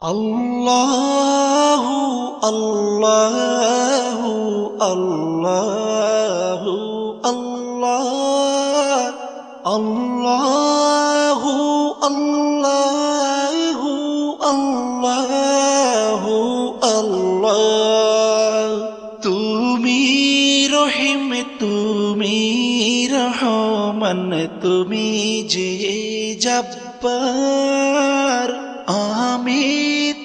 আল্লাহু আল্লাহু আল্লাহু আল্লাহ আল্লাহু আল্লাহু আল্লাহু আল্লাহ। তুমি রহিম, তুমি রহমান, তুমি যে জব্বার। আমি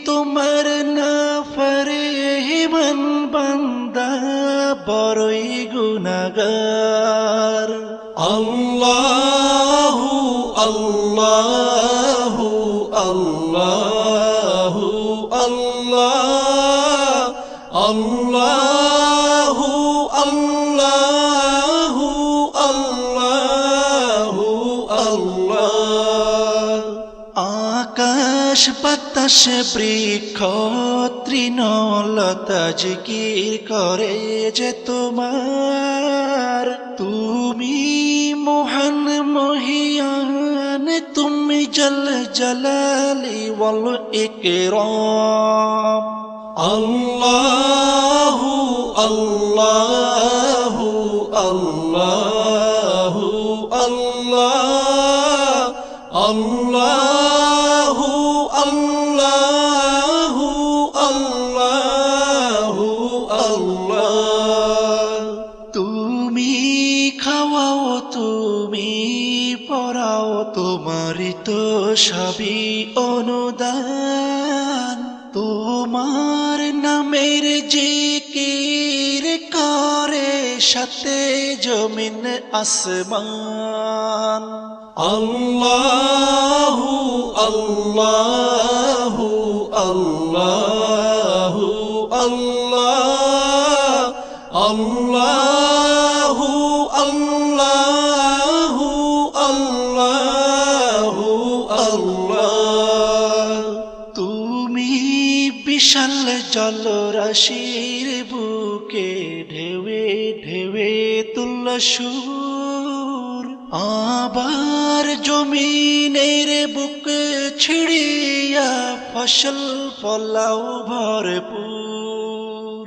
তোমার নাফরমান বান্দা, বড়ই গুনাহগার। আল্লাহু আল্লাহু আল্লাহু আল্লাহ আল্লাহু আল্লাহু আল্লাহু আল্লাহ। আকাশ বাতাস বৃক্ষ তৃণলতা জিকির করে যে তোমার। তুমি মহান মহিয়ান, তুমি জল জলালি ওয়াল ইকরাম। আল্লাহু আল্লাহু আল্লাহু আল্লাহ আল্লাহু আল্লাহু আল্লাহু আল্লাহ। তুমি খাওয়াও, তুমি পড়াও, তোমারই তো সবই অনুদান। তোমার নামের জিকির করে সাথে জমিন আসমান। আল্লাহু আল্লাহু আল্লাহু আল্লাহ আল্লাহু আল্লাহু আল্লাহু আল্লাহ। তুমি বিশাল জলরাশির বুকে ঢেউে ঢেউে তুল্য সুর। আবার জমিনের বুক ছিড়িয়া ফসল ফলাও ভরপুর।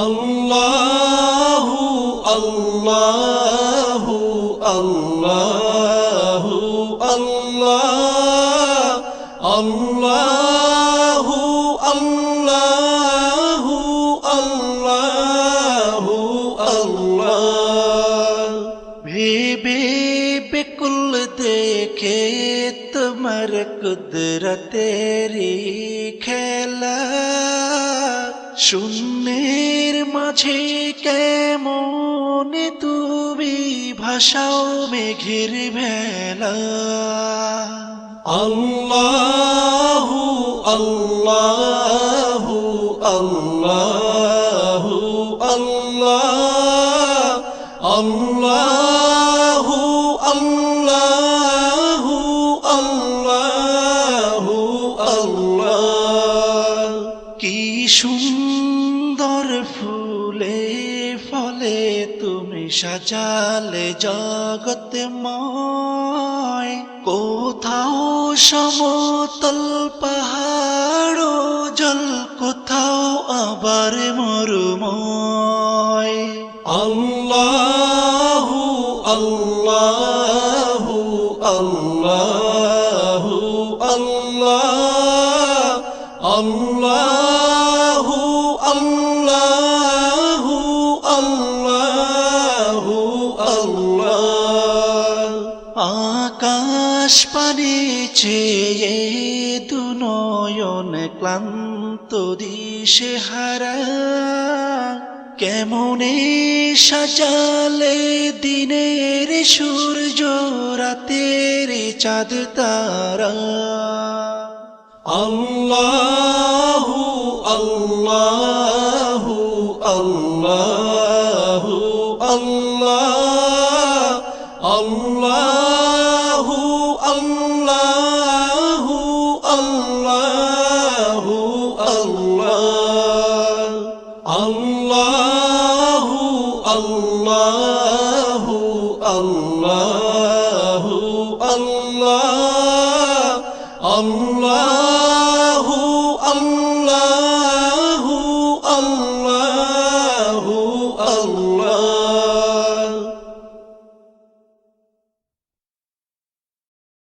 আল্লাহু আল্লাহু আল্লাহু আল্লাহ আল্লাহু আল্লাহু আল্লাহু আল্লাহ। ভেবে বেকুল দেখে তোমার কুদরতেরি খেলা। শূন্যের মাঝে কেমন তুমি ভাসাও মেঘের ভেলা। আল্লাহু আল্লাহু আল্লাহু আল্লাহ আল্লাহু আল্লাহু আল্লাহু আল্লাহ। কি সুন্দর ফুলে ফলে তুমি সাজালে জগৎময়। কোথাও সমতল পাহাড় জল, কোথাও আবার মরুময়। আল্লাহু আল্লাহু আল্লাহু আল্লাহ আল্লাহু আল্লাহু আল্লাহু আল্লাহ। আকাশ পানে চেয়ে দুনয়ন ক্লান্ত দিশে হারা। কেমনে সাজালে দিনের সূর্য, রাতের চাঁদ তারা। আল্লাহু আল্লাহু আল্লাহু আল্লাহ আল্লাহু আল্লাহু আল্লাহু আল্লাহ। আল্লাহু আল্লাহু আল্লাহু আল্লাহ আল্লাহু আল্লাহ